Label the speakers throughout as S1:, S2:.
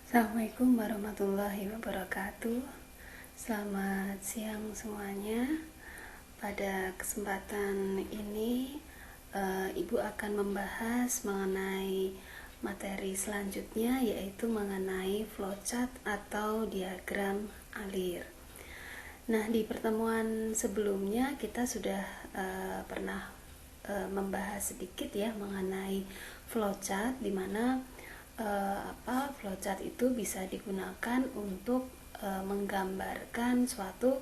S1: Assalamualaikum warahmatullahi wabarakatuh. Selamat siang semuanya. Pada kesempatan ini Ibu akan membahas mengenai materi selanjutnya, yaitu mengenai flowchart atau diagram alir. Nah, di pertemuan sebelumnya kita sudah pernah membahas sedikit ya mengenai flowchart, di mana flowchart itu bisa digunakan untuk menggambarkan suatu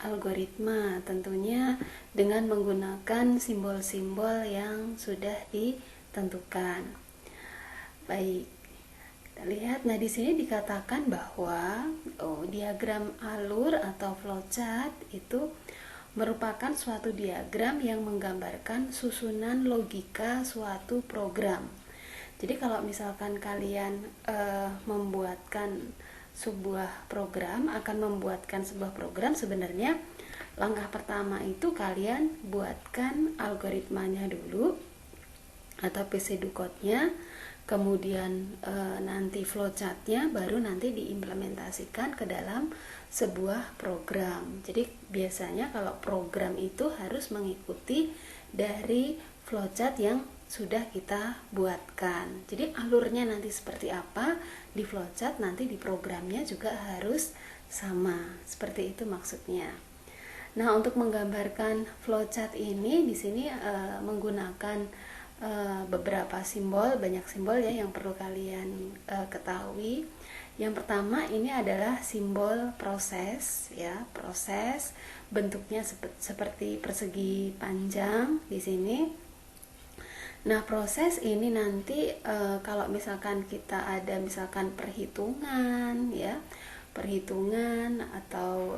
S1: algoritma, tentunya dengan menggunakan simbol-simbol yang sudah ditentukan. Baik, kita lihat. Nah, di sini dikatakan bahwa diagram alur atau flowchart itu merupakan suatu diagram yang menggambarkan susunan logika suatu program. Jadi kalau misalkan kalian membuatkan sebuah program, sebenarnya langkah pertama itu kalian buatkan algoritmanya dulu atau procedure code-nya, kemudian nanti flowchart-nya baru nanti diimplementasikan ke dalam sebuah program. Jadi biasanya kalau program itu harus mengikuti dari flowchart yang sudah kita buatkan. Jadi alurnya nanti seperti apa di flowchart, nanti di programnya juga harus sama. Seperti itu maksudnya. Nah, untuk menggambarkan flowchart ini di sini menggunakan beberapa simbol, banyak simbol ya yang perlu kalian ketahui. Yang pertama ini adalah simbol proses ya, proses bentuknya seperti persegi panjang di sini. Nah, proses ini nanti kalau misalkan kita ada misalkan perhitungan ya, perhitungan atau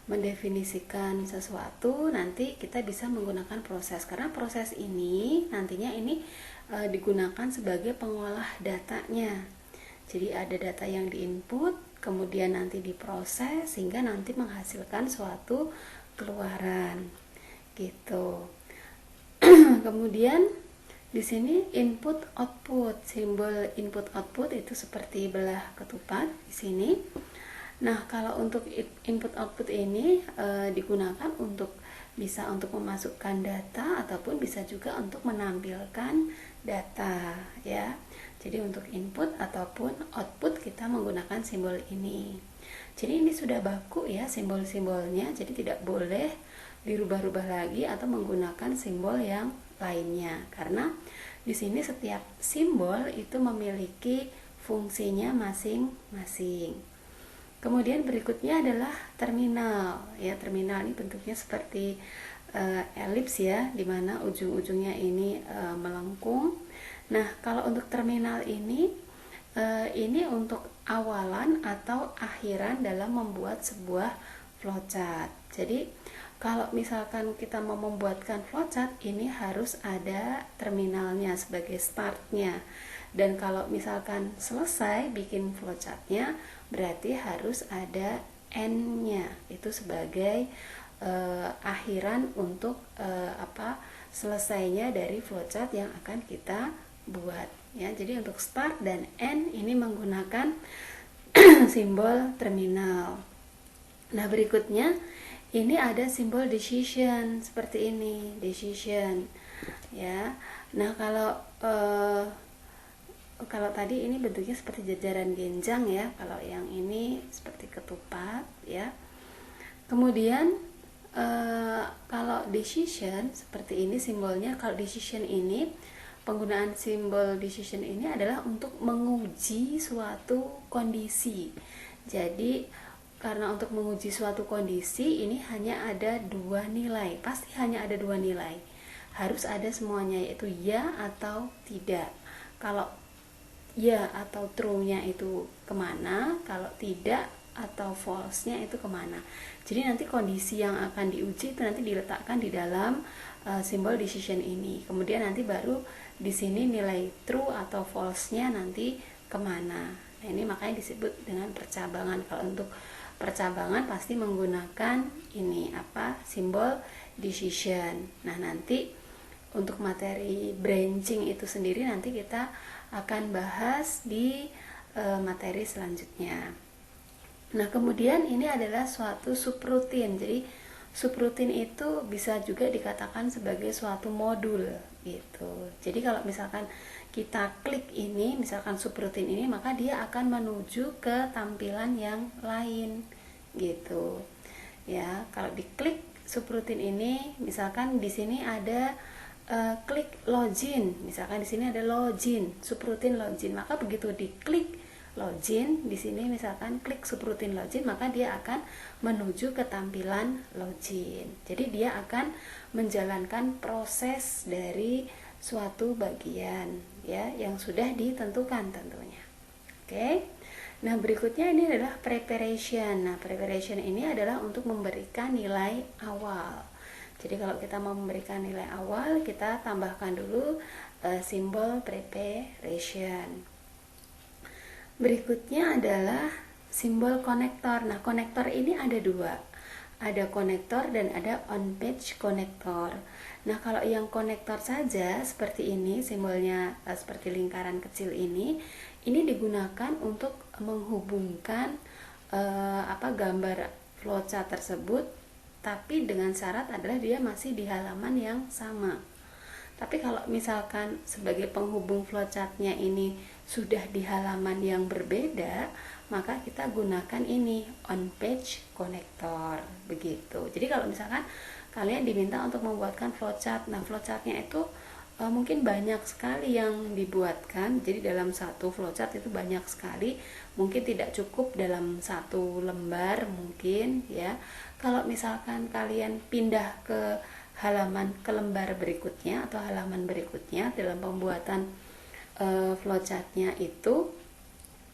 S1: mendefinisikan sesuatu, nanti kita bisa menggunakan proses, karena proses ini nantinya ini digunakan sebagai pengolah datanya. Jadi ada data yang diinput, kemudian nanti diproses sehingga nanti menghasilkan suatu keluaran gitu. Kemudian di sini input output, simbol input output itu seperti belah ketupat di sini. Nah, kalau untuk input output ini digunakan untuk bisa untuk memasukkan data ataupun bisa juga untuk menampilkan data ya. Jadi untuk input ataupun output kita menggunakan simbol ini. Jadi ini sudah baku ya simbol-simbolnya, jadi tidak boleh dirubah-rubah lagi atau menggunakan simbol yang lainnya, karena di sini setiap simbol itu memiliki fungsinya masing-masing. Kemudian berikutnya adalah terminal ya. Terminal ini bentuknya seperti elips ya, dimana ujung-ujungnya ini melengkung. Nah, kalau untuk terminal ini untuk awalan atau akhiran dalam membuat sebuah flowchart. Jadi kalau misalkan kita mau membuatkan flowchart, ini harus ada terminalnya sebagai startnya. Dan kalau misalkan selesai bikin flowchartnya, berarti harus ada end-nya, itu sebagai akhiran untuk selesainya dari flowchart yang akan kita buat ya. Jadi untuk start dan end ini menggunakan simbol terminal. Nah, berikutnya ini ada simbol decision seperti ini, decision ya. Nah, kalau tadi ini bentuknya seperti jajaran genjang ya, kalau yang ini seperti ketupat ya. Kemudian kalau decision seperti ini simbolnya. Kalau decision ini, penggunaan simbol decision ini adalah untuk menguji suatu kondisi. Jadi karena untuk menguji suatu kondisi ini hanya ada dua nilai, pasti hanya ada dua nilai, harus ada semuanya, yaitu ya atau tidak. Kalau ya atau true-nya itu kemana, kalau tidak atau false-nya itu kemana. Jadi nanti kondisi yang akan diuji itu nanti diletakkan di dalam simbol decision ini. Kemudian nanti baru di sini nilai true atau false-nya nanti kemana. Nah, ini makanya disebut dengan percabangan. Kalau untuk percabangan pasti menggunakan ini simbol decision. Nah, nanti untuk materi branching itu sendiri nanti kita akan bahas di materi selanjutnya. Nah, kemudian ini adalah suatu subrutin. Jadi subrutin itu bisa juga dikatakan sebagai suatu modul gitu. Jadi kalau misalkan kita klik ini, misalkan subrutin ini, maka dia akan menuju ke tampilan yang lain gitu. Ya, kalau diklik subrutin ini, misalkan di sini ada klik login, misalkan di sini ada login, subrutin login, maka begitu diklik login di sini, misalkan klik subrutin login, maka dia akan menuju ke tampilan login. Jadi dia akan menjalankan proses dari suatu bagian ya yang sudah ditentukan tentunya. Oke. Nah, berikutnya ini adalah preparation. Nah, preparation ini adalah untuk memberikan nilai awal. Jadi kalau kita mau memberikan nilai awal, kita tambahkan dulu simbol preparation. Berikutnya adalah simbol konektor. Nah, konektor ini ada dua. Ada konektor dan ada on-page konektor. Nah, kalau yang konektor saja seperti ini, simbolnya seperti lingkaran kecil ini digunakan untuk menghubungkan gambar flowchart tersebut, tapi dengan syarat adalah dia masih di halaman yang sama. Tapi kalau misalkan sebagai penghubung flowchartnya ini sudah di halaman yang berbeda, maka kita gunakan ini on-page connector begitu. Jadi kalau misalkan kalian diminta untuk membuatkan flowchart, nah flowchartnya itu mungkin banyak sekali yang dibuatkan. Jadi dalam satu flowchart itu banyak sekali, mungkin tidak cukup dalam satu lembar mungkin ya. Kalau misalkan kalian pindah ke lembar berikutnya atau halaman berikutnya dalam pembuatan flowchartnya itu,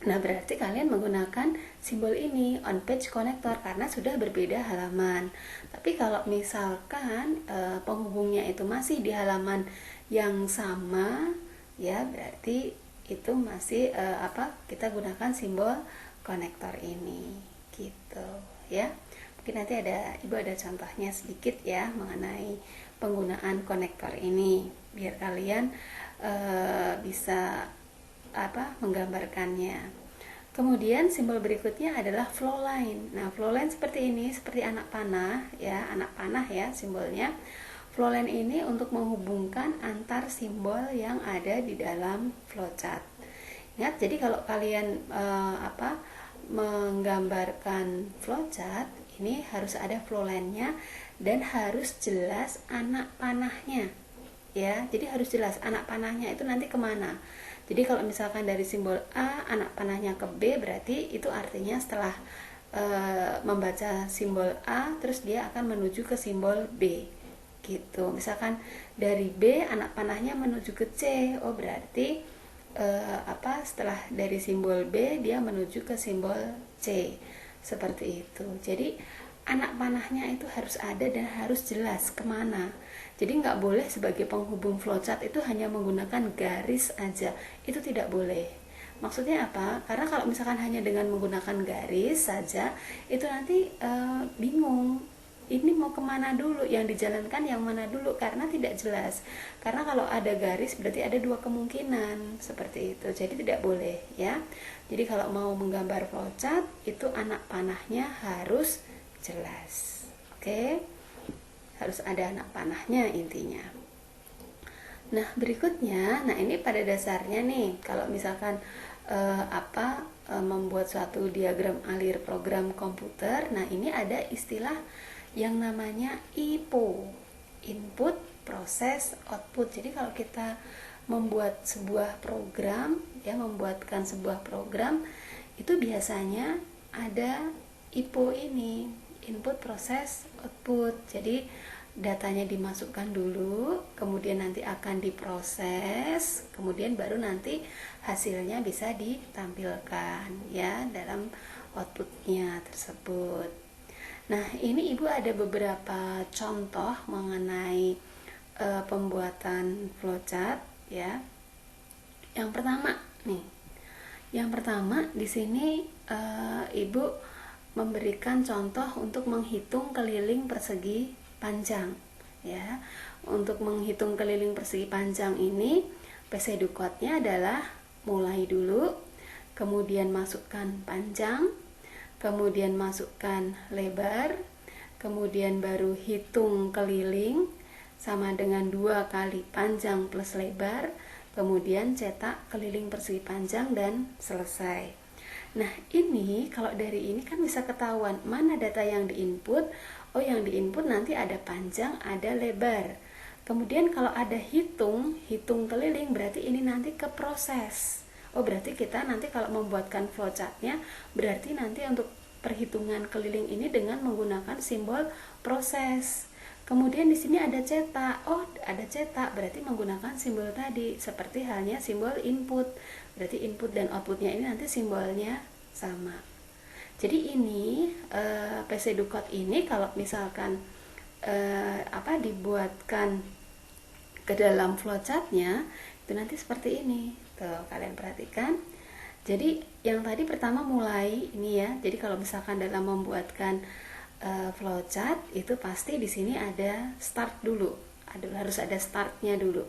S1: nah berarti kalian menggunakan simbol ini on-page connector karena sudah berbeda halaman. Tapi kalau misalkan penghubungnya itu masih di halaman yang sama, ya berarti itu masih kita gunakan simbol konektor ini gitu ya. Mungkin nanti ibu ada contohnya sedikit ya mengenai penggunaan konektor ini biar kalian bisa menggambarkannya. Kemudian simbol berikutnya adalah flow line. Nah, flow line seperti ini, seperti anak panah ya, simbolnya. Flow line ini untuk menghubungkan antar simbol yang ada di dalam flowchart. Ingat, jadi kalau kalian menggambarkan flowchart ini harus ada flow line-nya dan harus jelas anak panahnya ya. Jadi harus jelas anak panahnya itu nanti kemana. Jadi kalau misalkan dari simbol A anak panahnya ke B, berarti itu artinya setelah membaca simbol A terus dia akan menuju ke simbol B gitu. Misalkan dari B anak panahnya menuju ke C, oh berarti setelah dari simbol B dia menuju ke simbol C. Seperti itu. Jadi anak panahnya itu harus ada dan harus jelas kemana. Jadi nggak boleh sebagai penghubung flowchart itu hanya menggunakan garis aja. Itu tidak boleh. Maksudnya apa? Karena kalau misalkan hanya dengan menggunakan garis saja, itu nanti bingung. Ini mau kemana dulu, yang dijalankan yang mana dulu, karena tidak jelas. Karena kalau ada garis berarti ada dua kemungkinan seperti itu. Jadi tidak boleh ya. Jadi kalau mau menggambar flowchart itu anak panahnya harus jelas. Oke? Harus ada anak panahnya intinya. Nah, berikutnya, ini pada dasarnya nih, kalau misalkan membuat suatu diagram alir program komputer, nah ini ada istilah yang namanya IPO, input, proses, output. Jadi kalau kita membuat sebuah program, membuatkan sebuah program, itu biasanya ada IPO ini, input, proses, output. Jadi datanya dimasukkan dulu, kemudian nanti akan diproses, kemudian baru nanti hasilnya bisa ditampilkan ya dalam outputnya tersebut. Nah, ini Ibu ada beberapa contoh mengenai pembuatan flowchart ya. Yang pertama di sini Ibu memberikan contoh untuk menghitung keliling persegi panjang ya. Untuk menghitung keliling persegi panjang ini pseudo code-nya adalah mulai dulu, kemudian masukkan panjang, kemudian masukkan lebar, kemudian baru hitung keliling sama dengan 2 kali panjang plus lebar, kemudian cetak keliling persegi panjang dan selesai. Nah, ini kalau dari ini kan bisa ketahuan mana data yang diinput. Oh, yang diinput nanti ada panjang, ada lebar. Kemudian kalau ada hitung keliling, berarti ini nanti ke proses. Oh, berarti kita nanti kalau membuatkan flowchartnya, berarti nanti untuk perhitungan keliling ini dengan menggunakan simbol proses. Kemudian di sini ada cetak. Oh, ada cetak, berarti menggunakan simbol tadi, seperti halnya simbol input. Berarti input dan outputnya ini nanti simbolnya sama. Jadi ini PC Ducode ini kalau misalkan dibuatkan ke dalam flowchartnya itu nanti seperti ini. Tuh, kalian perhatikan. Jadi yang tadi pertama mulai ini ya. Jadi kalau misalkan dalam membuatkan flowchart itu pasti di sini ada start dulu. Harus ada startnya dulu.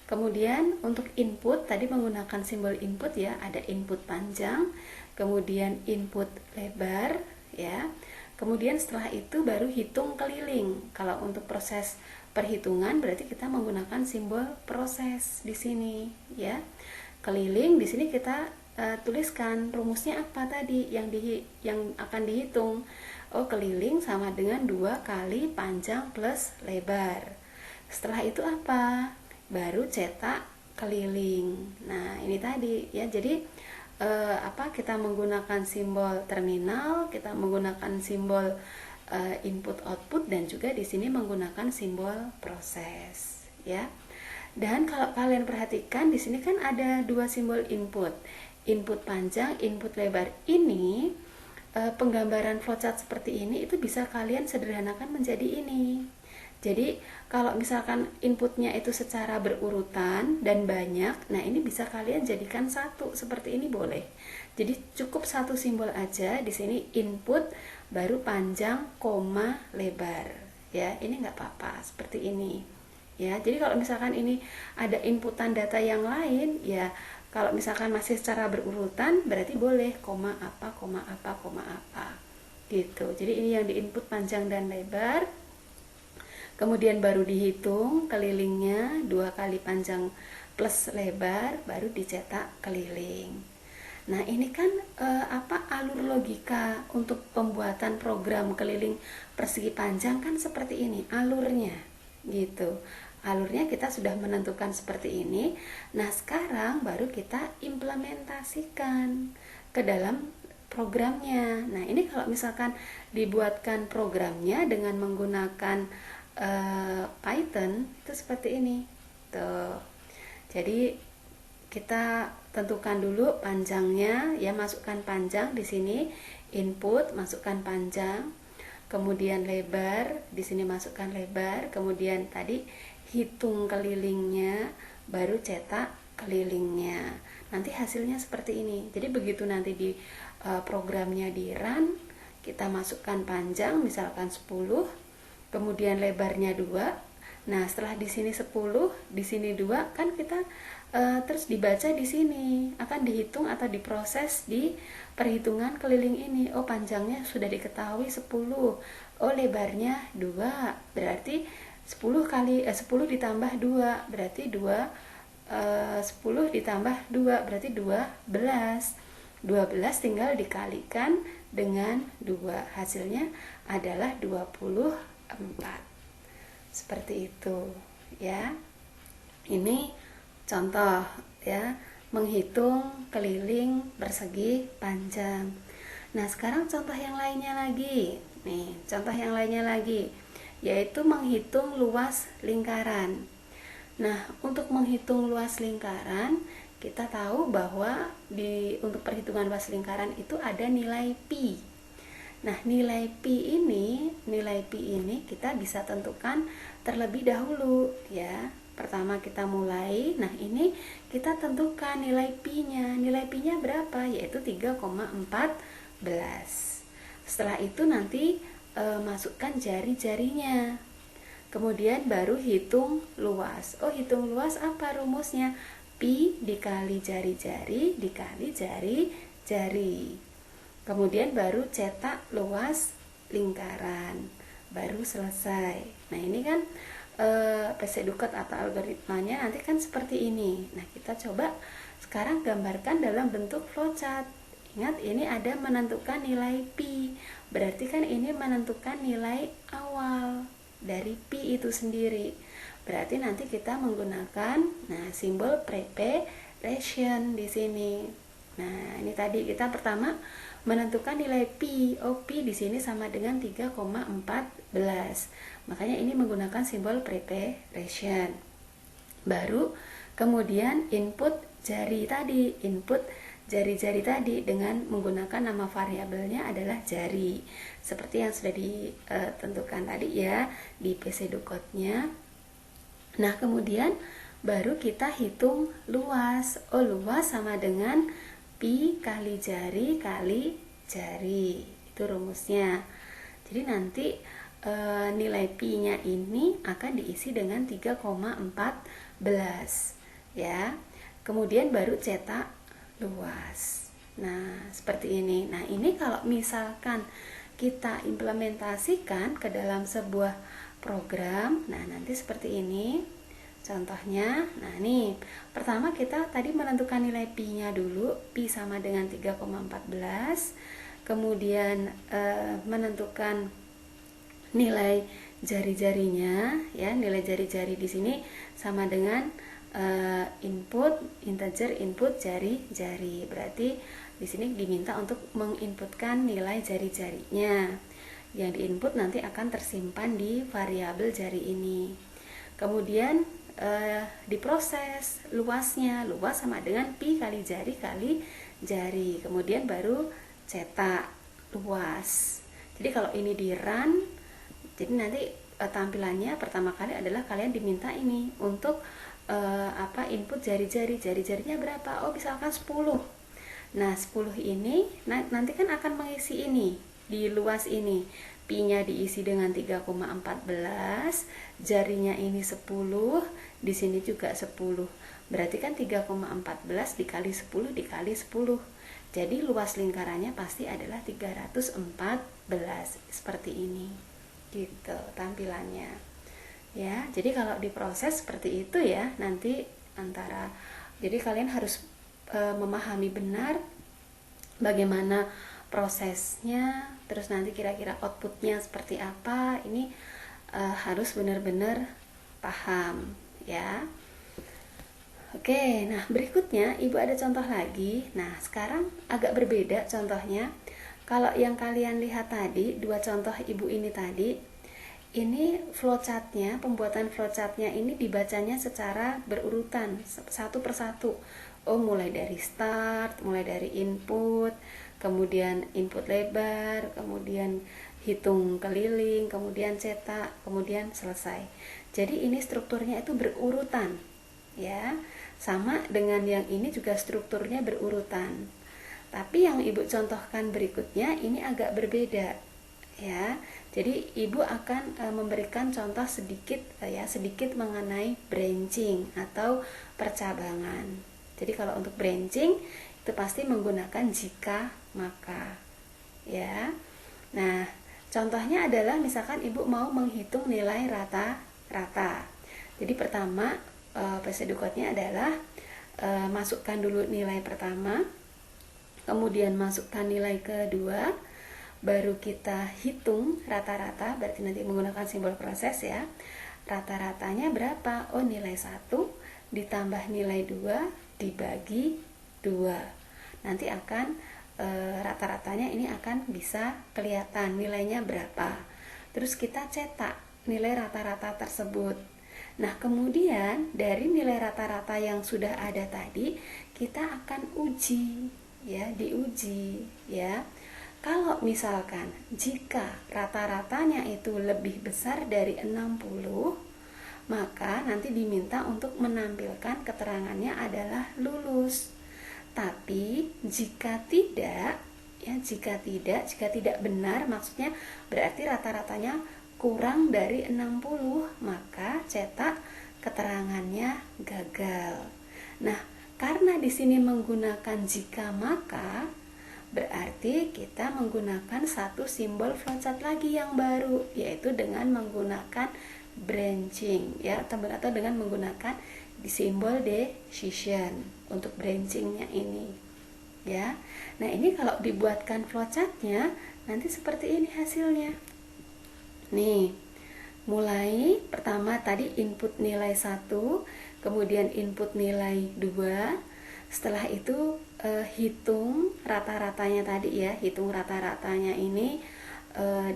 S1: Kemudian untuk input tadi menggunakan simbol input ya, ada input panjang, kemudian input lebar ya. Kemudian setelah itu baru hitung keliling. Kalau untuk proses perhitungan berarti kita menggunakan simbol proses di sini ya. Keliling di sini kita tuliskan rumusnya apa tadi yang akan dihitung. Oh, keliling sama dengan 2 kali panjang plus lebar. Setelah itu apa? Baru cetak keliling. Nah, ini tadi ya. Jadi kita menggunakan simbol terminal, kita menggunakan simbol input output, dan juga di sini menggunakan simbol proses ya. Dan kalau kalian perhatikan di sini kan ada 2 simbol input. Input panjang, input lebar. Ini penggambaran flowchart seperti ini itu bisa kalian sederhanakan menjadi ini. Jadi kalau misalkan inputnya itu secara berurutan dan banyak, nah ini bisa kalian jadikan satu seperti ini boleh. Jadi cukup satu simbol aja di sini input baru panjang koma lebar ya. Ini nggak apa-apa seperti ini ya. Jadi kalau misalkan ini ada inputan data yang lain ya, kalau misalkan masih secara berurutan berarti boleh koma apa gitu. Jadi ini yang diinput panjang dan lebar. Kemudian baru dihitung kelilingnya 2 kali panjang plus lebar, baru dicetak keliling. Nah, ini kan alur logika untuk pembuatan program keliling persegi panjang kan seperti ini alurnya gitu. Alurnya kita sudah menentukan seperti ini. Nah, sekarang baru kita implementasikan ke dalam programnya. Nah, ini kalau misalkan dibuatkan programnya dengan menggunakan Python itu seperti ini tuh. Jadi kita tentukan dulu panjangnya ya, masukkan panjang di sini, input masukkan panjang, kemudian lebar di sini masukkan lebar, kemudian tadi hitung kelilingnya, baru cetak kelilingnya. Nanti hasilnya seperti ini. Jadi begitu nanti di programnya di run, kita masukkan panjang misalkan 10, kemudian lebarnya 2. Nah, setelah di sini 10, di sini 2, kan kita terus dibaca di sini, akan dihitung atau diproses di perhitungan keliling ini. Oh, panjangnya sudah diketahui 10. Oh, lebarnya 2. Berarti 10 ditambah 2 berarti 10 ditambah 2 berarti 12. 12 tinggal dikalikan dengan 2. Hasilnya adalah 24. Seperti itu ya. Ini contoh ya, menghitung keliling persegi panjang. Nah, sekarang contoh yang lainnya lagi. Nih, contoh yang lainnya lagi yaitu menghitung luas lingkaran. Nah, untuk menghitung luas lingkaran, kita tahu bahwa untuk perhitungan luas lingkaran itu ada nilai pi. Nah, nilai pi ini kita bisa tentukan terlebih dahulu ya. Pertama kita mulai. Nah, ini kita tentukan nilai pi-nya. Nilai pi-nya berapa? Yaitu 3,14. Setelah itu nanti masukkan jari-jarinya. Kemudian baru hitung luas. Oh, hitung luas apa rumusnya? pi dikali jari-jari dikali jari-jari. Kemudian baru cetak luas lingkaran, baru selesai. Nah ini kan Pseudocode atau algoritmanya nanti kan seperti ini. Nah kita coba sekarang gambarkan dalam bentuk flowchart. Ingat ini ada menentukan nilai pi, berarti kan ini menentukan nilai awal dari pi itu sendiri. Berarti nanti kita menggunakan simbol preparation di sini. Nah, ini tadi kita pertama menentukan nilai pi. Oh, pi di sini sama dengan 3,14. Makanya ini menggunakan simbol preparation. Baru kemudian input jari tadi, input jari-jari tadi dengan menggunakan nama variabelnya adalah jari. Seperti yang sudah ditentukan tadi ya di Pseudocode-nya. Nah, kemudian baru kita hitung luas. Oh, luas sama dengan pi kali jari kali jari. Itu rumusnya. Jadi nanti nilai pi-nya ini akan diisi dengan 3,14 ya. Kemudian baru cetak luas. Nah, seperti ini. Nah, ini kalau misalkan kita implementasikan ke dalam sebuah program, nah nanti seperti ini contohnya. Nah nih, pertama kita tadi menentukan nilai pi-nya dulu, pi sama dengan 3,14. Kemudian menentukan nilai jari-jarinya ya, nilai jari-jari di sini sama dengan input integer input jari-jari. Berarti di sini diminta untuk menginputkan nilai jari-jarinya. Yang diinput nanti akan tersimpan di variabel jari ini. Kemudian diproses luasnya, luas sama dengan pi kali jari. Kemudian baru cetak luas. Jadi kalau ini di run, jadi nanti tampilannya pertama kali adalah kalian diminta ini untuk input jari-jarinya berapa? Oh, misalkan 10. Nah, 10 ini nanti kan akan mengisi ini di luas ini. Pi-nya diisi dengan 3,14, jarinya ini 10, di sini juga 10. Berarti kan 3,14 dikali 10 dikali 10. Jadi luas lingkarannya pasti adalah 314. Seperti ini. Gitu tampilannya. Ya, jadi kalau diproses seperti itu ya, nanti jadi kalian harus memahami benar bagaimana prosesnya, terus nanti kira-kira outputnya seperti apa. Ini harus benar-benar paham ya. Oke, nah berikutnya Ibu ada contoh lagi. Nah, sekarang agak berbeda contohnya. Kalau yang kalian lihat tadi, dua contoh Ibu ini tadi, ini flowchartnya, pembuatan flowchartnya ini dibacanya secara berurutan, satu persatu. Oh, mulai dari start, mulai dari input, kemudian input lebar, kemudian hitung keliling, kemudian cetak, kemudian selesai. Jadi ini strukturnya itu berurutan, ya. Sama dengan yang ini juga strukturnya berurutan. Tapi yang Ibu contohkan berikutnya ini agak berbeda, ya. Jadi Ibu akan memberikan contoh sedikit mengenai branching atau percabangan. Jadi kalau untuk branching itu pasti menggunakan jika maka, ya. Nah, contohnya adalah misalkan Ibu mau menghitung nilai rata-rata. Jadi pertama Pseudocode-nya adalah masukkan dulu nilai pertama, kemudian masukkan nilai kedua, baru kita hitung rata-rata, berarti nanti menggunakan simbol proses ya. Rata-ratanya berapa? Oh, nilai 1 ditambah nilai 2 dibagi 2. Nanti akan rata-ratanya ini akan bisa kelihatan nilainya berapa. Terus kita cetak nilai rata-rata tersebut. Nah, kemudian dari nilai rata-rata yang sudah ada tadi, kita akan uji ya, diuji ya. Kalau misalkan jika rata-ratanya itu lebih besar dari 60, maka nanti diminta untuk menampilkan keterangannya adalah lulus. Tapi jika tidak, jika tidak benar, maksudnya berarti rata-ratanya kurang dari 60, maka cetak keterangannya gagal. Nah, karena di sini menggunakan jika maka, berarti kita menggunakan satu simbol flowchart lagi yang baru, yaitu dengan menggunakan branching ya, atau dengan menggunakan di simbol decision untuk branchingnya ini ya. Nah, ini kalau dibuatkan flowchartnya nanti seperti ini hasilnya. Nih, mulai pertama tadi input nilai 1, kemudian input nilai 2. Setelah itu hitung rata-ratanya tadi ya, hitung rata-ratanya ini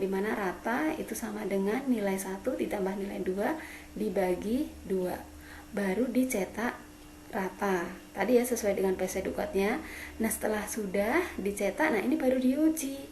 S1: dimana rata itu sama dengan nilai 1 ditambah nilai 2 dibagi 2, baru dicetak rata tadi ya, sesuai dengan PC Ducatnya. Nah, setelah sudah dicetak, nah ini baru diuji.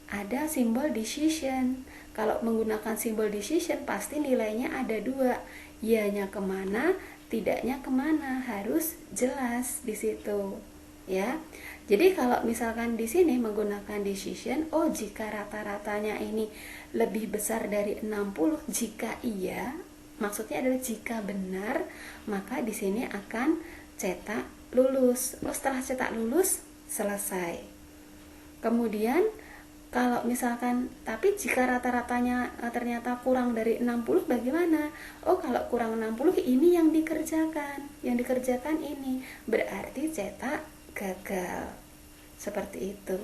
S1: Ada simbol decision. Kalau menggunakan simbol decision pasti nilainya ada 2, iyanya kemana, tidaknya kemana, harus jelas di situ ya. Jadi kalau misalkan di sini menggunakan decision, oh jika rata-ratanya ini lebih besar dari 60, jika iya, maksudnya adalah jika benar, maka di sini akan cetak lulus. Oh, setelah cetak lulus selesai. Kemudian kalau misalkan tapi jika rata-ratanya ternyata kurang dari 60 bagaimana? Oh, kalau kurang 60 ini yang dikerjakan. Yang dikerjakan ini berarti cetak gagal. Seperti itu.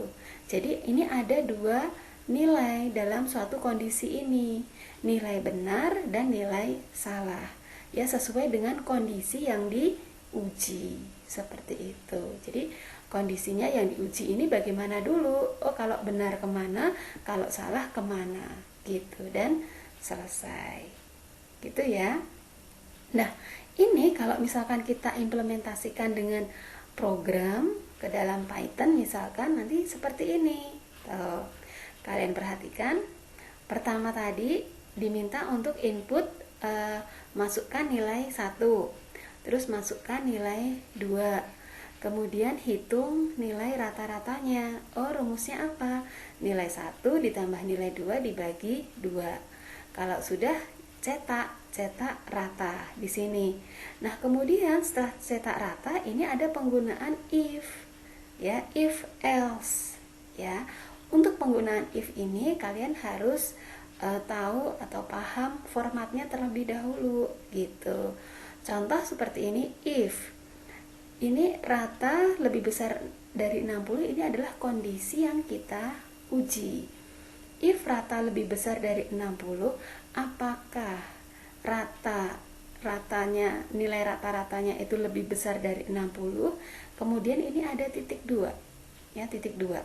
S1: Jadi ini ada 2 nilai dalam suatu kondisi ini. Nilai benar dan nilai salah. Ya, sesuai dengan kondisi yang diuji. Seperti itu. Jadi kondisinya yang diuji ini bagaimana dulu? Oh, kalau benar kemana, kalau salah kemana, gitu, dan selesai, gitu ya. Nah, ini kalau misalkan kita implementasikan dengan program ke dalam Python misalkan nanti seperti ini. Tuh, kalian perhatikan. Pertama tadi diminta untuk input masukkan nilai 1, terus masukkan nilai 2. Kemudian hitung nilai rata-ratanya. Oh, rumusnya apa? Nilai 1 ditambah nilai 2 dibagi 2. Kalau sudah cetak rata di sini. Nah, kemudian setelah cetak rata ini ada penggunaan if ya, if else ya. Untuk penggunaan if ini kalian harus tahu atau paham formatnya terlebih dahulu gitu. Contoh seperti ini, if ini rata lebih besar dari 60, ini adalah kondisi yang kita uji. If rata lebih besar dari 60, apakah ratanya, nilai rata-ratanya itu lebih besar dari 60? Kemudian ini ada titik 2. Ya, titik 2.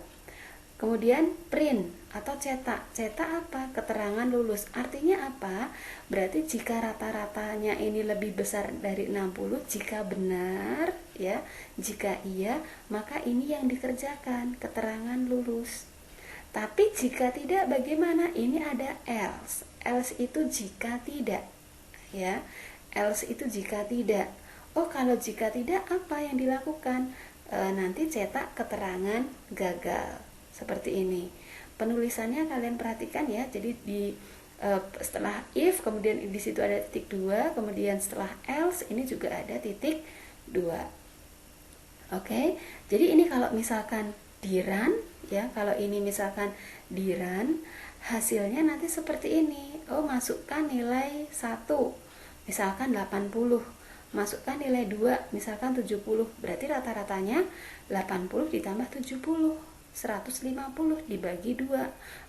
S1: Kemudian print atau cetak. Cetak apa? Keterangan lulus. Artinya apa? Berarti jika rata-ratanya ini lebih besar dari 60, jika benar ya, jika iya, maka ini yang dikerjakan, keterangan lulus. Tapi jika tidak bagaimana? Ini ada else. Else itu jika tidak ya. Else itu jika tidak. Oh, kalau jika tidak apa yang dilakukan? Nanti cetak keterangan gagal. Seperti ini. Penulisannya kalian perhatikan ya. Jadi di setelah if kemudian di situ ada titik 2, kemudian setelah else ini juga ada titik 2. Oke. Jadi ini kalau misalkan di run ya, kalau ini misalkan di run, hasilnya nanti seperti ini. Oh, masukkan nilai 1 misalkan 80, masukkan nilai 2 misalkan 70, berarti rata-ratanya 80 ditambah 70, 150 dibagi 2,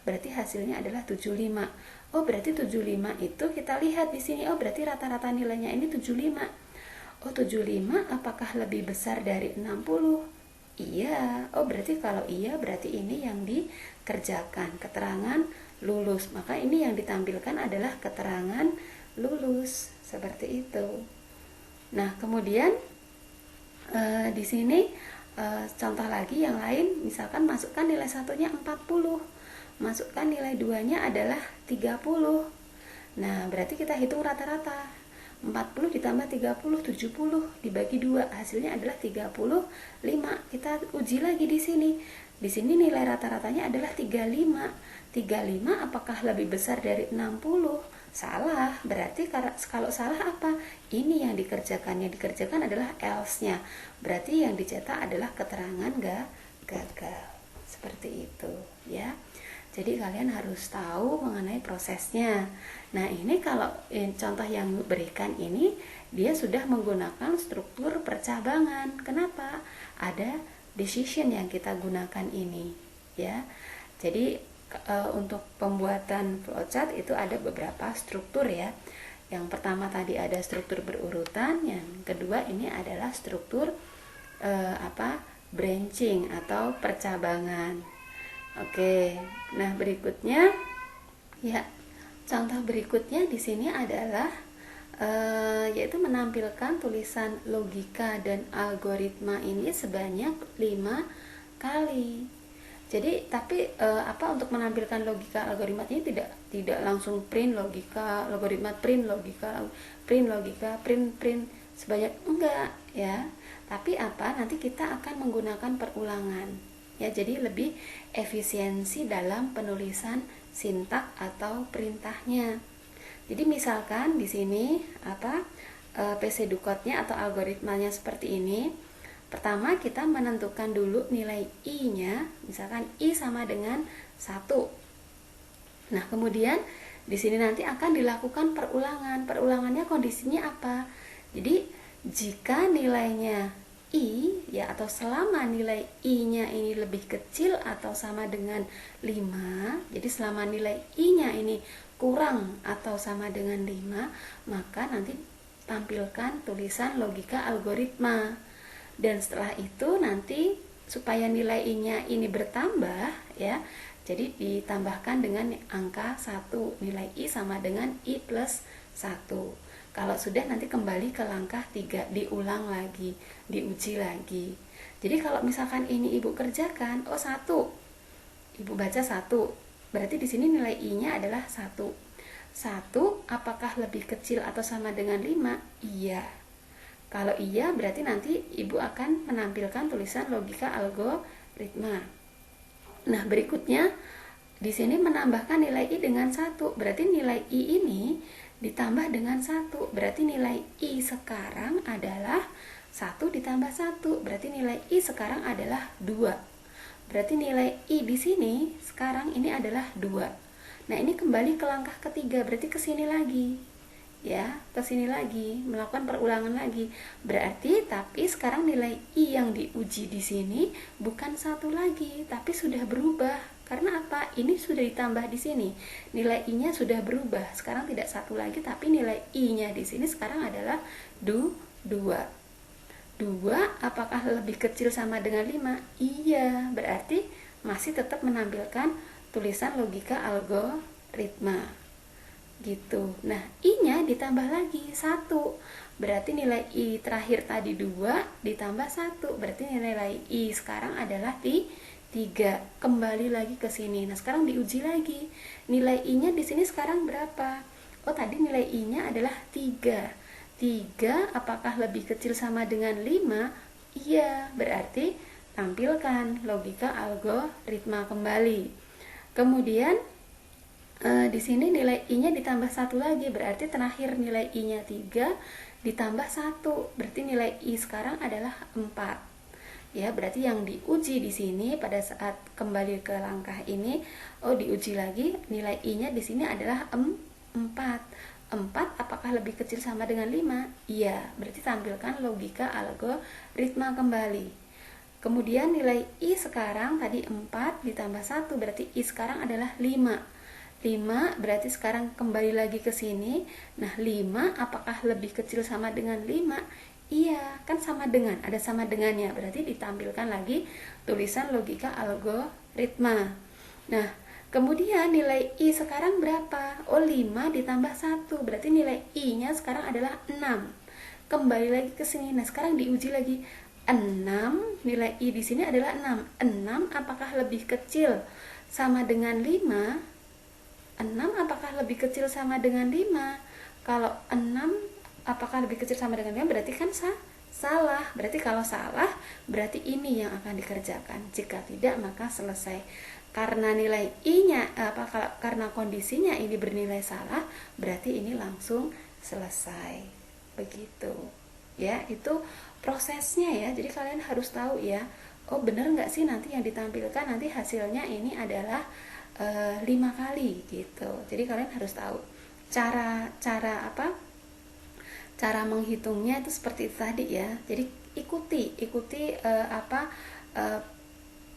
S1: berarti hasilnya adalah 75. Oh, berarti 75 itu kita lihat di sini. Oh, berarti rata-rata nilainya ini 75. Oh, 75 apakah lebih besar dari 60? Iya. Oh, berarti kalau iya berarti ini yang dikerjakan, keterangan lulus. Maka ini yang ditampilkan adalah keterangan lulus, seperti itu. Nah, kemudian di sini contoh lagi yang lain, misalkan masukkan nilai 1-nya 40, masukkan nilai 2-nya adalah 30. Nah, berarti kita hitung rata-rata. 40 ditambah 30, 70 dibagi 2, hasilnya adalah 35. Kita uji lagi di sini. Di sini nilai rata-ratanya adalah 35. 35 apakah lebih besar dari 60? Salah, berarti kalau salah apa? Ini yang dikerjakan. Yang dikerjakan adalah else-nya. Berarti yang dicetak adalah keterangan gagal. Seperti itu, ya. Jadi kalian harus tahu mengenai prosesnya. Nah, ini kalau contoh yang berikan ini, dia sudah menggunakan struktur percabangan. Kenapa? Ada decision yang kita gunakan ini, ya. Jadi untuk pembuatan flowchart itu ada beberapa struktur, ya. Yang pertama tadi ada struktur berurutan, yang kedua ini adalah struktur branching atau percabangan. Oke. Nah, berikutnya ya, contoh berikutnya di sini adalah yaitu menampilkan tulisan logika dan algoritma ini sebanyak 5 kali. Jadi untuk menampilkan logika algoritma ini tidak langsung print logika algoritma, print logika print sebanyak, enggak, ya. Tapi nanti kita akan menggunakan perulangan, ya. Jadi lebih efisiensi dalam penulisan sintak atau perintahnya. Jadi misalkan di sini pseudocode-nya atau algoritmanya seperti ini. Pertama kita menentukan dulu nilai i-nya, misalkan i sama dengan 1. Nah, kemudian di sini nanti akan dilakukan perulangan. Perulangannya kondisinya apa? Jadi jika nilainya i, ya, atau selama nilai i-nya ini lebih kecil atau sama dengan 5, jadi selama nilai i-nya ini kurang atau sama dengan 5, maka nanti tampilkan tulisan logika algoritma. Dan setelah itu nanti supaya nilai i-nya ini bertambah, ya, jadi ditambahkan dengan angka 1. Nilai i sama dengan i plus 1. Kalau sudah nanti kembali ke langkah 3, diulang lagi, diuji lagi. Jadi kalau misalkan ini ibu kerjakan, 1, ibu baca 1, berarti di sini nilai i-nya adalah 1. 1 apakah lebih kecil atau sama dengan 5? Iya. Kalau iya, berarti nanti ibu akan menampilkan tulisan logika algoritma. Nah, berikutnya di sini menambahkan nilai i dengan 1. Berarti nilai i ini ditambah dengan 1. Berarti nilai i sekarang adalah 1 ditambah 1. Berarti nilai i sekarang adalah 2. Berarti nilai i di sini sekarang ini adalah 2. Nah, ini kembali ke langkah ketiga, berarti ke sini lagi. Ya, ke sini lagi, melakukan perulangan lagi. Berarti tapi sekarang nilai i yang diuji di sini bukan 1 lagi, tapi sudah berubah. Karena apa? Ini sudah ditambah di sini. Nilai i-nya sudah berubah. Sekarang tidak 1 lagi, tapi nilai i-nya di sini sekarang adalah 2. 2 apakah lebih kecil sama dengan 5? Iya, berarti masih tetap menampilkan tulisan logika algoritma. Gitu. Nah, i-nya ditambah lagi 1. Berarti nilai i terakhir tadi 2 ditambah 1. Berarti nilai i sekarang adalah 3. Kembali lagi ke sini. Nah, sekarang diuji lagi. Nilai i-nya di sini sekarang berapa? Tadi nilai i-nya adalah 3. 3 apakah lebih kecil sama dengan 5? Iya, berarti tampilkan logika algoritma kembali. Kemudian di sini nilai i-nya ditambah 1 lagi, berarti terakhir nilai i-nya 3 ditambah 1, berarti nilai i sekarang adalah 4. Ya, berarti yang diuji di sini pada saat kembali ke langkah ini, diuji lagi nilai i-nya di sini adalah 4. 4 apakah lebih kecil sama dengan 5? Iya, berarti tampilkan logika algoritma kembali. Kemudian nilai i sekarang tadi 4 ditambah 1, berarti i sekarang adalah 5. 5 berarti sekarang kembali lagi ke sini. Nah, 5 apakah lebih kecil sama dengan 5? Iya, kan sama dengan, ada sama dengannya. Berarti ditampilkan lagi tulisan logika algoritma. Nah, kemudian nilai i sekarang berapa? 5 ditambah 1. Berarti nilai i-nya sekarang adalah 6. Kembali lagi ke sini. Nah, sekarang diuji lagi. 6, nilai i di sini adalah 6. 6 apakah lebih kecil sama dengan 5? 6 apakah lebih kecil sama dengan 5? Kalau 6 apakah lebih kecil sama dengan 5? Berarti kan salah. Berarti kalau salah, berarti ini yang akan dikerjakan. Jika tidak, maka selesai. Karena nilai I-nya karena kondisinya ini bernilai salah, berarti ini langsung selesai. Begitu. Ya, itu prosesnya ya. Jadi kalian harus tahu ya. Oh, benar nggak sih nanti yang ditampilkan nanti hasilnya ini adalah 5 kali gitu. Jadi kalian harus tahu cara menghitungnya itu seperti itu tadi ya. Jadi ikuti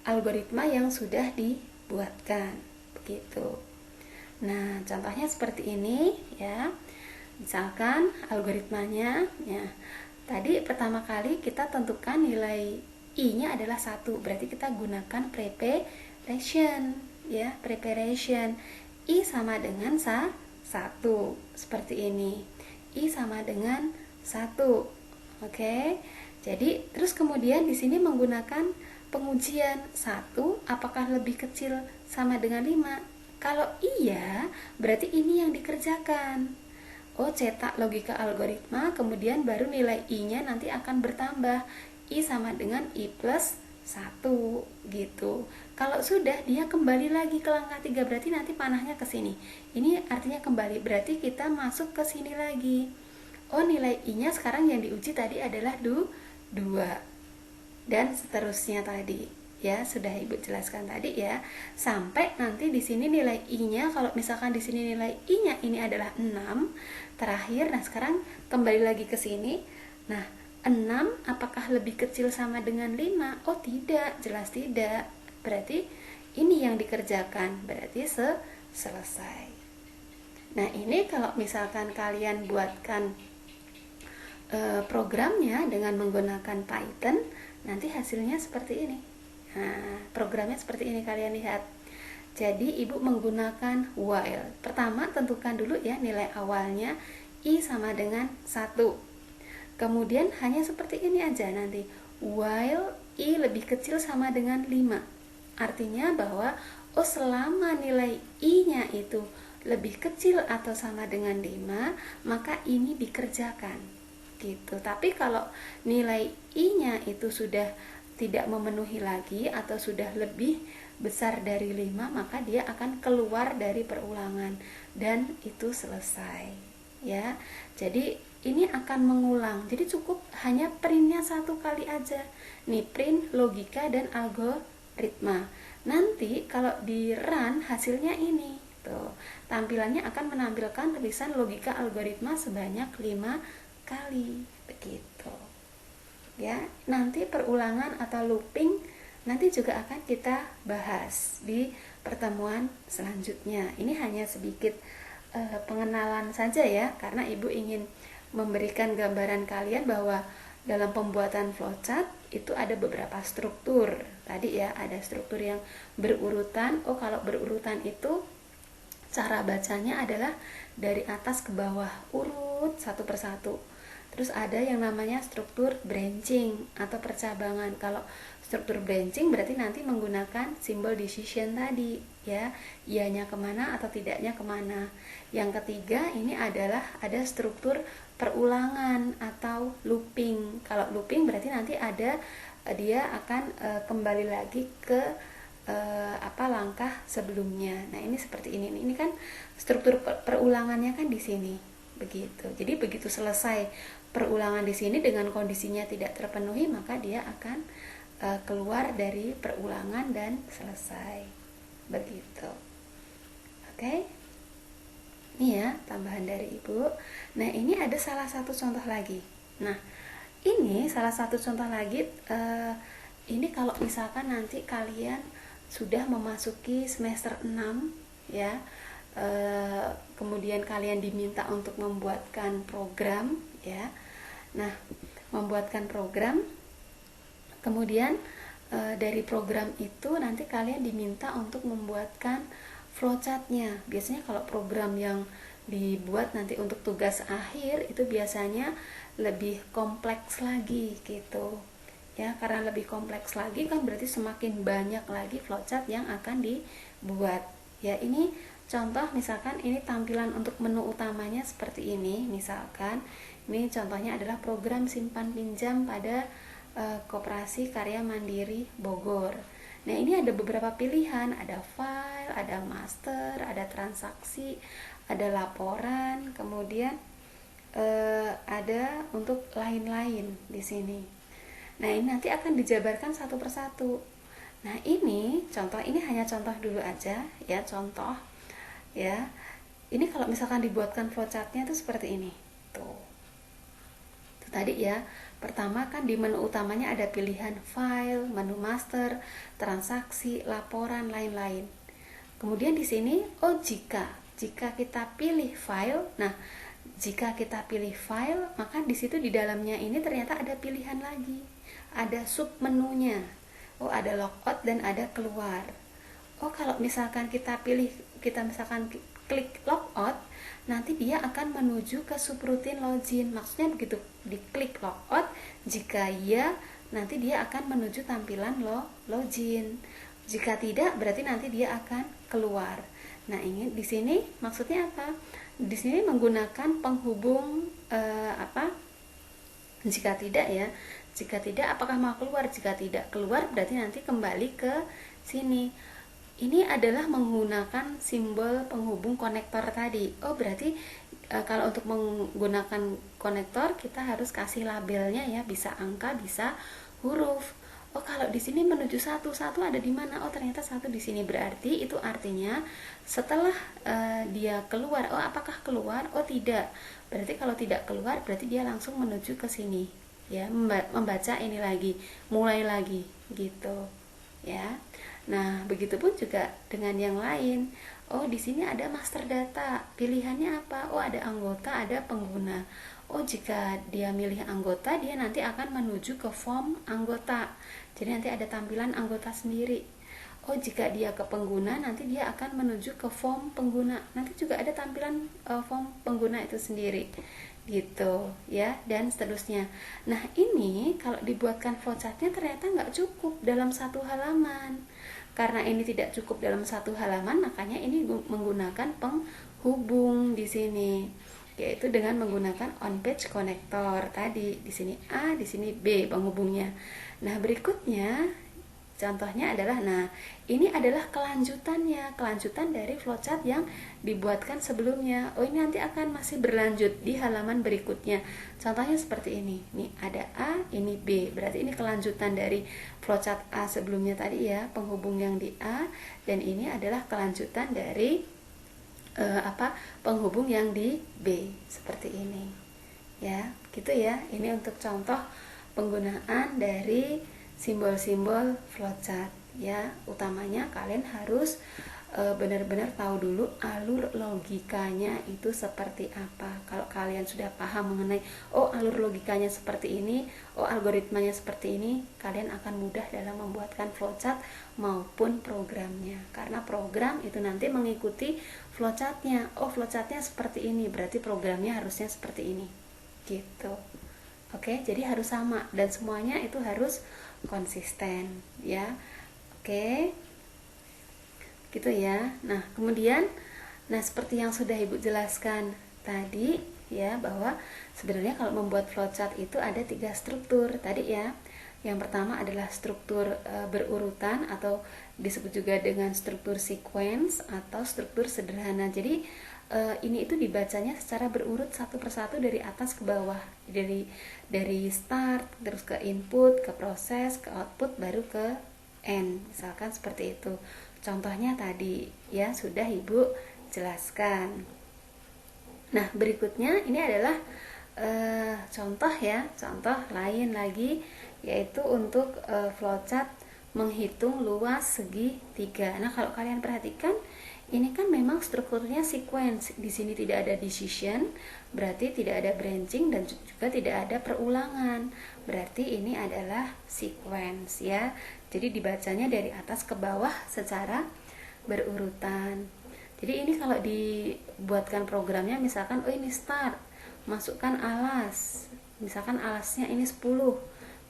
S1: algoritma yang sudah dibuatkan begitu. Nah, contohnya seperti ini ya. Misalkan algoritmanya ya. Tadi pertama kali kita tentukan nilai I-nya adalah 1. Berarti kita gunakan preparation ya, preparation. I sama dengan 1 seperti ini. I sama dengan 1. Oke. Jadi terus kemudian di sini menggunakan pengujian 1 apakah lebih kecil sama dengan 5? Kalau iya, berarti ini yang dikerjakan. Oh, cetak logika algoritma, kemudian baru nilai I-nya nanti akan bertambah. I sama dengan I plus 1 gitu. Kalau sudah, dia kembali lagi ke langkah 3, berarti nanti panahnya ke sini. Ini artinya kembali, berarti kita masuk ke sini lagi. Oh, nilai I-nya sekarang yang diuji tadi adalah 2. Dan seterusnya tadi. Ya, sudah Ibu jelaskan tadi ya. Sampai nanti di sini nilai I-nya, kalau misalkan di sini nilai I-nya ini adalah 6, terakhir. Nah, sekarang kembali lagi ke sini. Nah, 6 apakah lebih kecil sama dengan 5? Oh, tidak, jelas tidak. Berarti ini yang dikerjakan, berarti selesai. Nah, ini kalau misalkan kalian buatkan programnya dengan menggunakan Python, nanti hasilnya seperti ini. Nah, programnya seperti ini kalian lihat. Jadi Ibu menggunakan while. Pertama tentukan dulu ya nilai awalnya I sama dengan 1. Kemudian hanya seperti ini aja nanti. While I lebih kecil sama dengan 5. Artinya bahwa selama nilai I-nya itu lebih kecil atau sama dengan 5, maka ini dikerjakan. Gitu. Tapi kalau nilai I-nya itu sudah tidak memenuhi lagi atau sudah lebih besar dari 5, maka dia akan keluar dari perulangan dan itu selesai ya. Jadi ini akan mengulang, jadi cukup hanya printnya 1 kali aja nih, print logika dan algoritma. Nanti kalau di run hasilnya ini tuh, tampilannya akan menampilkan tulisan logika algoritma sebanyak 5 kali begitu ya. Nanti perulangan atau looping nanti juga akan kita bahas di pertemuan selanjutnya. Ini hanya sedikit pengenalan saja ya, karena Ibu ingin memberikan gambaran kalian bahwa dalam pembuatan flowchart itu ada beberapa struktur. Tadi ya, ada struktur yang berurutan. Oh, kalau berurutan itu cara bacanya adalah dari atas ke bawah, urut satu persatu. Terus ada yang namanya struktur branching atau percabangan. Kalau struktur branching berarti nanti menggunakan simbol decision tadi ya, iyanya kemana atau tidaknya kemana. Yang ketiga ini adalah ada struktur perulangan atau looping. Kalau looping berarti nanti ada dia akan kembali lagi ke langkah sebelumnya. Nah, ini seperti ini. Ini kan struktur perulangannya kan di sini. Begitu. Jadi begitu selesai perulangan di sini dengan kondisinya tidak terpenuhi, maka dia akan keluar dari perulangan dan selesai. Begitu. Oke. Ini ya tambahan dari Ibu. Nah, ini ada salah satu contoh lagi. Nah, ini salah satu contoh lagi. Ini kalau misalkan nanti kalian sudah memasuki semester 6 ya, kemudian kalian diminta untuk membuatkan program ya. Nah, membuatkan program, kemudian dari program itu nanti kalian diminta untuk membuatkan flowchartnya. Biasanya kalau program yang dibuat nanti untuk tugas akhir itu biasanya lebih kompleks lagi gitu ya, karena lebih kompleks lagi kan berarti semakin banyak lagi flowchart yang akan dibuat ya. Ini contoh misalkan ini tampilan untuk menu utamanya seperti ini. Misalkan Ini contohnya adalah program simpan pinjam pada Koperasi Karya Mandiri Bogor. Nah, ini ada beberapa pilihan, ada file, ada master, ada transaksi, ada laporan, kemudian ada untuk lain-lain di sini. Nah, ini nanti akan dijabarkan satu persatu. Nah, ini contoh, ini hanya contoh dulu aja ya, contoh ya. Ini kalau misalkan dibuatkan flowchartnya itu seperti ini. Tuh. Tadi ya, pertama kan di menu utamanya ada pilihan file, menu master, transaksi, laporan, lain-lain. Kemudian di sini, jika kita pilih file, nah jika kita pilih file, maka di situ di dalamnya ini ternyata ada pilihan lagi, ada sub menunya. Ada logout dan ada keluar. Kalau misalkan kita misalkan klik logout, nanti dia akan menuju ke subroutine login. Maksudnya begitu, diklik logout, jika iya, nanti dia akan menuju tampilan login. Jika tidak, berarti nanti dia akan keluar. Nah, ini di sini maksudnya apa? Di sini menggunakan penghubung jika tidak ya. Jika tidak, apakah mau keluar? Jika tidak keluar, berarti nanti kembali ke sini. Ini adalah menggunakan simbol penghubung konektor tadi. Berarti kalau untuk menggunakan konektor kita harus kasih labelnya ya, bisa angka, bisa huruf. Kalau di sini menuju satu ada di mana? Ternyata satu di sini, berarti itu artinya setelah dia keluar. Apakah keluar? Tidak. Berarti kalau tidak keluar, berarti dia langsung menuju ke sini ya, membaca ini lagi, mulai lagi gitu ya. Nah, begitupun juga dengan yang lain. Di sini ada master data. Pilihannya apa? Ada anggota, ada pengguna. Jika dia milih anggota, dia nanti akan menuju ke form anggota. Jadi nanti ada tampilan anggota sendiri. Jika dia ke pengguna, nanti dia akan menuju ke form pengguna. Nanti juga ada tampilan form pengguna itu sendiri. Gitu ya, dan seterusnya. Nah, ini kalau dibuatkan flowchartnya ternyata nggak cukup dalam satu halaman. Karena ini tidak cukup dalam satu halaman, makanya ini menggunakan penghubung di sini, yaitu dengan menggunakan on page connector tadi. Di sini A, di sini B penghubungnya. Nah, berikutnya contohnya adalah, ini adalah kelanjutan dari flowchart yang dibuatkan sebelumnya. Ini nanti akan masih berlanjut di halaman berikutnya. Contohnya seperti ini. Ini ada A, ini B. Berarti ini kelanjutan dari flowchart A sebelumnya tadi ya, penghubung yang di A, dan ini adalah kelanjutan dari penghubung yang di B. Seperti ini. Ya, gitu ya. Ini untuk contoh penggunaan dari simbol-simbol flowchart ya. Utamanya kalian harus benar-benar tahu dulu alur logikanya itu seperti apa. Kalau kalian sudah paham mengenai alur logikanya seperti ini, algoritmanya seperti ini, kalian akan mudah dalam membuatkan flowchart maupun programnya. Karena program itu nanti mengikuti flowchartnya. Flowchartnya seperti ini, berarti programnya harusnya seperti ini. Gitu. Oke, jadi harus sama dan semuanya itu harus konsisten ya. Oke, gitu ya. Nah, kemudian seperti yang sudah Ibu jelaskan tadi ya, bahwa sebenarnya kalau membuat flowchart itu ada 3 struktur tadi ya. Yang pertama adalah struktur berurutan atau disebut juga dengan struktur sequence atau struktur sederhana. Jadi ini itu dibacanya secara berurut satu persatu dari atas ke bawah, dari start terus ke input, ke proses, ke output, baru ke end, misalkan seperti itu. Contohnya tadi ya sudah Ibu jelaskan. Nah, berikutnya ini adalah contoh ya, contoh lain lagi, yaitu untuk flowchart menghitung luas segitiga. Nah, kalau kalian perhatikan, ini kan memang strukturnya sequence. Di sini tidak ada decision, berarti tidak ada branching dan juga tidak ada perulangan. Berarti ini adalah sequence ya. Jadi dibacanya dari atas ke bawah secara berurutan. Jadi ini kalau dibuatkan programnya, misalkan ini start, masukkan alas. Misalkan alasnya ini 10.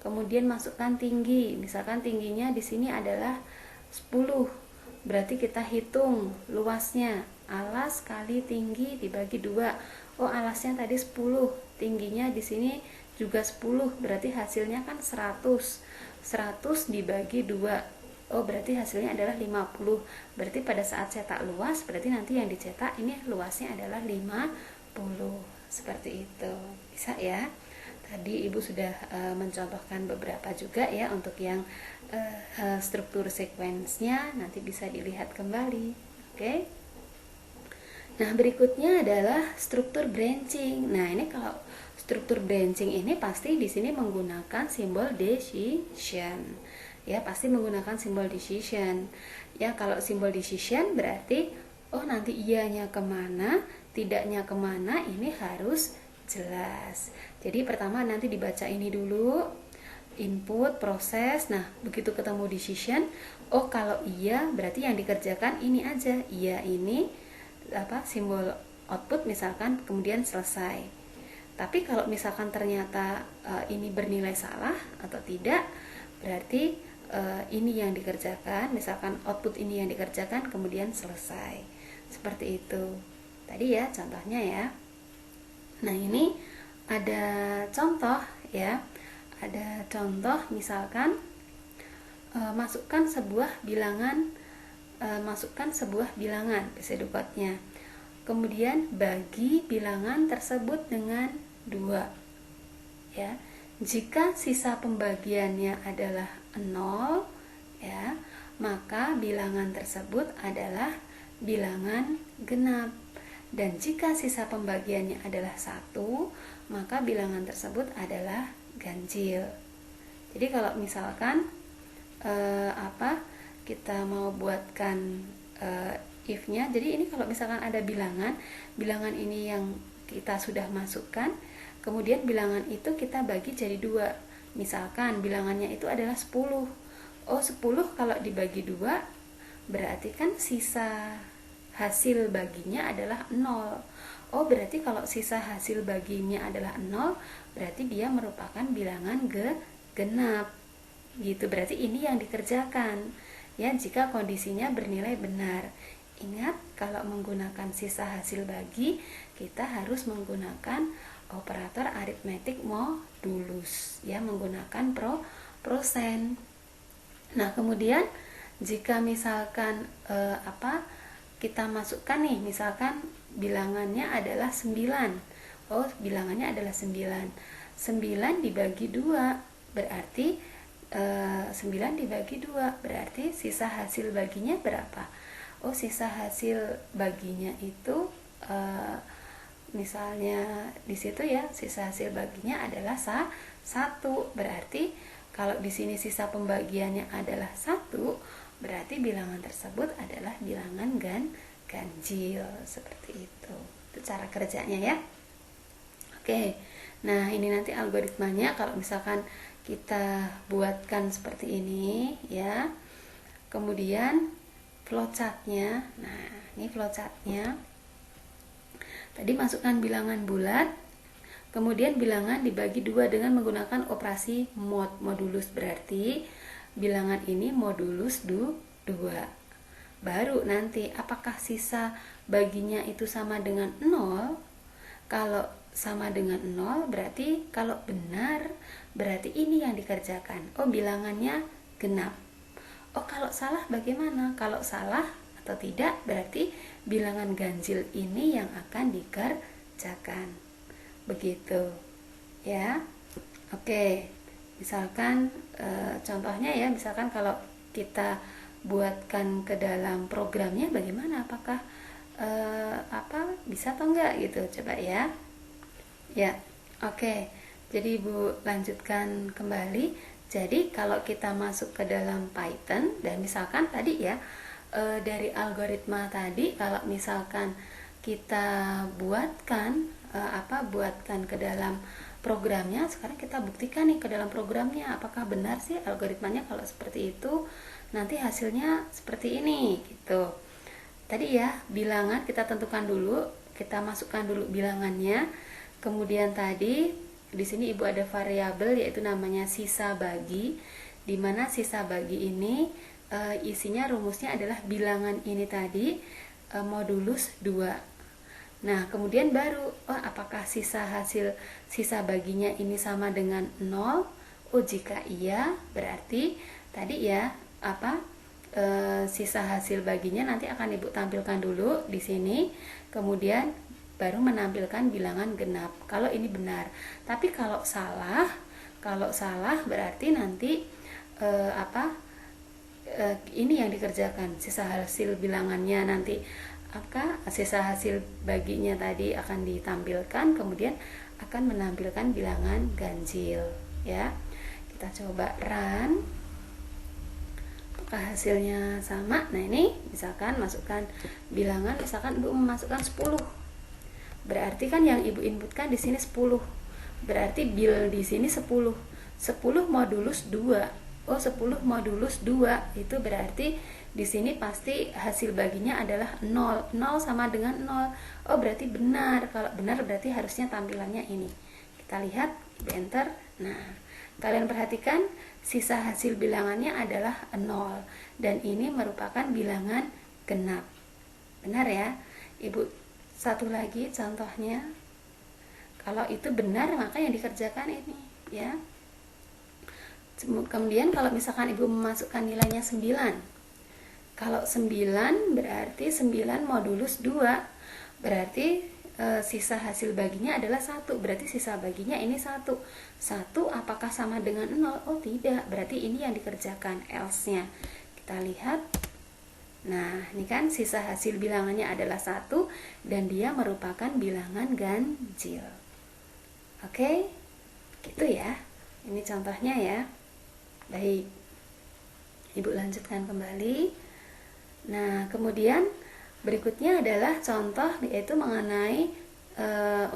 S1: Kemudian masukkan tinggi. Misalkan tingginya di sini adalah 10. Berarti kita hitung luasnya, alas kali tinggi dibagi 2. Oh, alasnya tadi 10, tingginya di sini juga 10, berarti hasilnya kan 100. 100 dibagi 2. Oh, berarti hasilnya adalah 50. Berarti pada saat cetak luas, berarti nanti yang dicetak ini luasnya adalah 50. Seperti itu. Bisa ya? Tadi Ibu sudah mencontohkan beberapa juga ya untuk yang struktur sequence-nya, nanti bisa dilihat kembali. Oke. Nah, berikutnya adalah struktur branching. Nah, ini kalau struktur branching ini pasti di sini menggunakan simbol decision. Ya, pasti menggunakan simbol decision. Ya, kalau simbol decision berarti oh nanti iyanya kemana, tidaknya kemana, ini harus jelas. Jadi pertama nanti dibaca ini dulu, input, proses. Nah, begitu ketemu decision, oh kalau iya berarti yang dikerjakan ini aja. Iya ini simbol output misalkan, kemudian selesai. Tapi kalau misalkan ternyata ini bernilai salah atau tidak, berarti ini yang dikerjakan, misalkan output ini yang dikerjakan kemudian selesai. Seperti itu tadi ya contohnya ya. Nah, ini ada contoh ya, ada contoh misalkan masukkan sebuah bilangan pseudocode-nya. Kemudian bagi bilangan tersebut dengan 2. Ya. Jika sisa pembagiannya adalah 0 ya, maka bilangan tersebut adalah bilangan genap. Dan jika sisa pembagiannya adalah 1, maka bilangan tersebut adalah ganjil. Jadi kalau misalkan kita mau buatkan if-nya, jadi ini kalau misalkan ada bilangan ini yang kita sudah masukkan, kemudian bilangan itu kita bagi jadi 2. Misalkan bilangannya itu adalah 10. Oh, 10 kalau dibagi 2 berarti kan sisa hasil baginya adalah 0. Oh, berarti kalau sisa hasil baginya adalah 0, berarti dia merupakan bilangan genap. Gitu, berarti ini yang dikerjakan. Ya, jika kondisinya bernilai benar. Ingat, kalau menggunakan sisa hasil bagi, kita harus menggunakan operator aritmetik modulus, ya, menggunakan prosen. Nah, kemudian jika misalkan kita masukkan nih, misalkan bilangannya adalah 9. Oh, bilangannya adalah 9. 9 dibagi 2 berarti 9 dibagi 2 berarti sisa hasil baginya berapa? Oh, sisa hasil baginya itu misalnya di situ ya, sisa hasil baginya adalah 1. Berarti kalau di sini sisa pembagiannya adalah 1, berarti bilangan tersebut adalah bilangan ganjil. Seperti itu. Itu cara kerjanya ya. Oke. Nah, ini nanti algoritmanya kalau misalkan kita buatkan seperti ini ya. Kemudian flowchartnya. Nah, ini flowchartnya. Tadi masukkan bilangan bulat, kemudian bilangan dibagi 2 dengan menggunakan operasi modulus, berarti bilangan ini modulus 2. Baru nanti apakah sisa baginya itu sama dengan 0? Kalau sama dengan 0 berarti kalau benar berarti ini yang dikerjakan. Oh, bilangannya genap. Oh, kalau salah bagaimana? Kalau salah atau tidak berarti bilangan ganjil ini yang akan dikerjakan. Begitu ya. Oke, misalkan contohnya ya, misalkan kalau kita buatkan ke dalam programnya bagaimana, apakah bisa atau enggak gitu, coba ya. Ya, oke. Jadi Ibu lanjutkan kembali. Jadi kalau kita masuk ke dalam Python dan misalkan tadi ya dari algoritma tadi, kalau misalkan kita buatkan ke dalam programnya, sekarang kita buktikan nih ke dalam programnya apakah benar sih algoritmanya. Kalau seperti itu nanti hasilnya seperti ini gitu. Tadi ya bilangan kita tentukan dulu, kita masukkan dulu bilangannya. Kemudian tadi di sini Ibu ada variabel yaitu namanya sisa bagi, di mana sisa bagi ini isinya rumusnya adalah bilangan ini tadi modulus 2. Nah, kemudian baru, apakah sisa baginya ini sama dengan 0? Oh, jika iya, berarti tadi ya, sisa hasil baginya nanti akan Ibu tampilkan dulu di sini, kemudian baru menampilkan bilangan genap. Kalau ini benar. Tapi kalau salah berarti nanti ini yang dikerjakan, sisa hasil bilangannya nanti sisa hasil baginya tadi akan ditampilkan, kemudian akan menampilkan bilangan ganjil ya. Kita coba run, apakah hasilnya sama. Nah, ini misalkan masukkan bilangan, misalkan Ibu memasukkan 10, berarti kan yang Ibu inputkan di sini 10, berarti bil di sini 10 modulus 2. 10 modulus 2 itu berarti di sini pasti hasil baginya adalah 0. 0 sama dengan 0. Oh, berarti benar. Kalau benar berarti harusnya tampilannya ini. Kita lihat, enter. Nah, kalian perhatikan sisa hasil bilangannya adalah 0 dan ini merupakan bilangan genap. Benar ya? Ibu satu lagi contohnya. Kalau itu benar maka yang dikerjakan ini ya. Kemudian kalau misalkan Ibu memasukkan nilainya 9. Kalau 9 berarti 9 modulus 2. Berarti sisa hasil baginya adalah 1. Berarti sisa baginya ini 1. 1 apakah sama dengan 0? Oh, tidak. Berarti ini yang dikerjakan, else-nya. Kita lihat. Nah, ini kan sisa hasil bilangannya adalah 1 dan dia merupakan bilangan ganjil. Oke? Gitu ya. Ini contohnya ya. Baik. Ibu lanjutkan kembali. Nah, kemudian berikutnya adalah contoh yaitu mengenai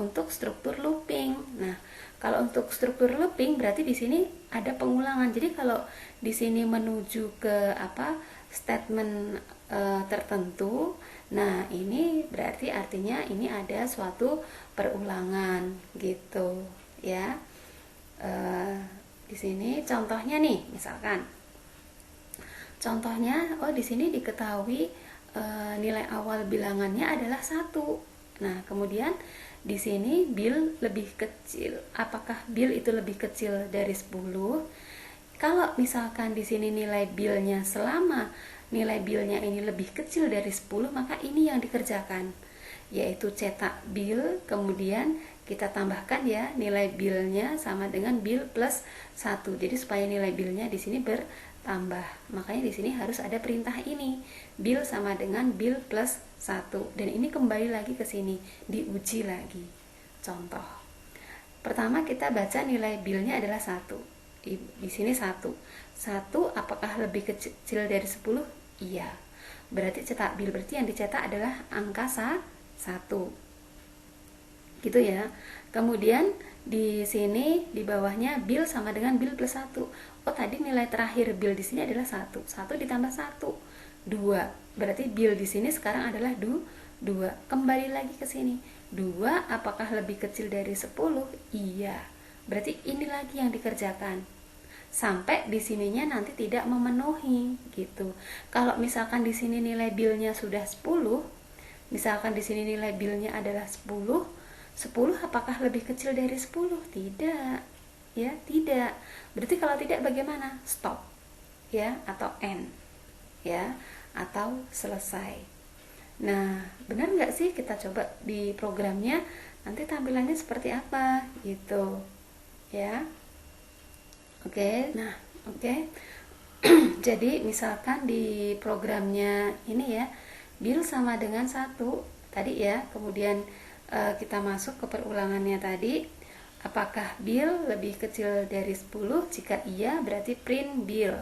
S1: untuk struktur looping. Nah, kalau untuk struktur looping berarti di sini ada pengulangan. Jadi kalau di sini menuju ke statement tertentu, nah ini berarti artinya ini ada suatu perulangan gitu ya. Di sini contohnya nih, misalkan contohnya, di sini diketahui nilai awal bilangannya adalah 1. Nah, kemudian di sini bil lebih kecil. Apakah bil itu lebih kecil dari 10? Kalau misalkan di sini nilai bilnya selama nilai bilnya ini lebih kecil dari 10, maka ini yang dikerjakan, yaitu cetak bil, kemudian kita tambahkan ya nilai bilnya sama dengan bil plus 1. Jadi supaya nilai bilnya di sini bertambah. Makanya di sini harus ada perintah ini. Bil sama dengan bil plus 1. Dan ini kembali lagi ke sini, diuji lagi. Contoh. Pertama kita baca nilai bilnya adalah 1. Di sini 1. 1 apakah lebih kecil dari 10? Iya. Berarti cetak bil, berarti yang dicetak adalah angka 1. Gitu ya. Kemudian di sini di bawahnya bil sama dengan bil plus 1. Oh, tadi nilai terakhir bil di sini adalah 1. 1 ditambah 1, 2. Berarti bil di sini sekarang adalah 2. Kembali lagi ke sini. 2 apakah lebih kecil dari 10? Iya. Berarti ini lagi yang dikerjakan. Sampai di sininya nanti tidak memenuhi gitu. Kalau misalkan di sini nilai bilnya sudah 10, misalkan di sini nilai bilnya adalah 10 apakah lebih kecil dari 10? Tidak. Ya, tidak. Berarti kalau tidak bagaimana? Stop. Ya, atau end. Ya, atau selesai. Nah, benar nggak sih kita coba di programnya nanti tampilannya seperti apa gitu. Ya. Oke. Nah, oke. Jadi misalkan di programnya ini ya, bil sama dengan 1 tadi ya, kemudian kita masuk ke perulangannya tadi. Apakah bil lebih kecil dari 10? Jika iya berarti print bil,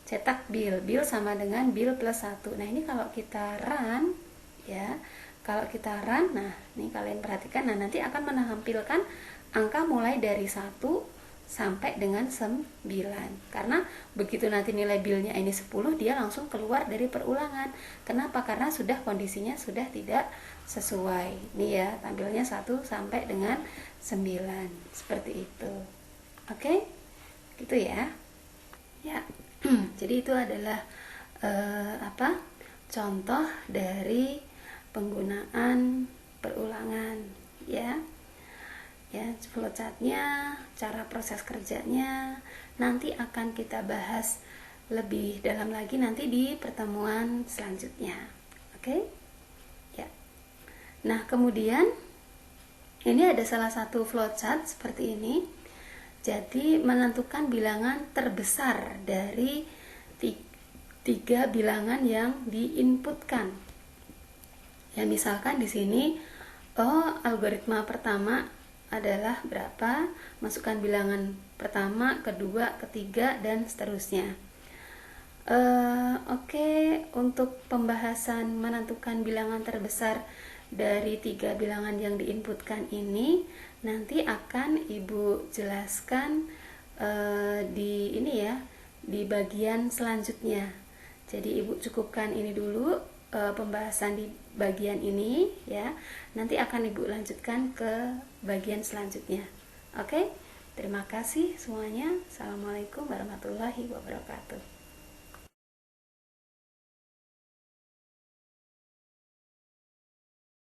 S1: cetak bil. Bil sama dengan bil plus 1. Nah, ini kalau kita run ya, kalau kita run, nah ini kalian perhatikan, nah nanti akan menampilkan angka mulai dari 1 sampai dengan 9. Karena begitu nanti nilai bilnya ini 10, dia langsung keluar dari perulangan. Kenapa? Karena sudah kondisinya sudah tidak sesuai. Nih ya, tampilnya 1 sampai dengan 9. Seperti itu. Oke? Gitu ya. Ya. Jadi itu adalah contoh dari penggunaan berulangan ya. Ya, flowchartnya, cara proses kerjanya nanti akan kita bahas lebih dalam lagi nanti di pertemuan selanjutnya. Oke? Ya. Nah, kemudian ini ada salah satu flowchart seperti ini. Jadi menentukan bilangan terbesar dari tiga bilangan yang diinputkan. Ya, misalkan di sini algoritma pertama adalah berapa, masukkan bilangan pertama, kedua, ketiga, dan seterusnya. Oke, untuk pembahasan menentukan bilangan terbesar dari tiga bilangan yang diinputkan ini nanti akan Ibu jelaskan di ini ya, di bagian selanjutnya. Jadi Ibu cukupkan ini dulu pembahasan di bagian ini ya. Nanti akan Ibu lanjutkan ke bagian selanjutnya. Oke? Terima kasih semuanya. Assalamualaikum warahmatullahi wabarakatuh.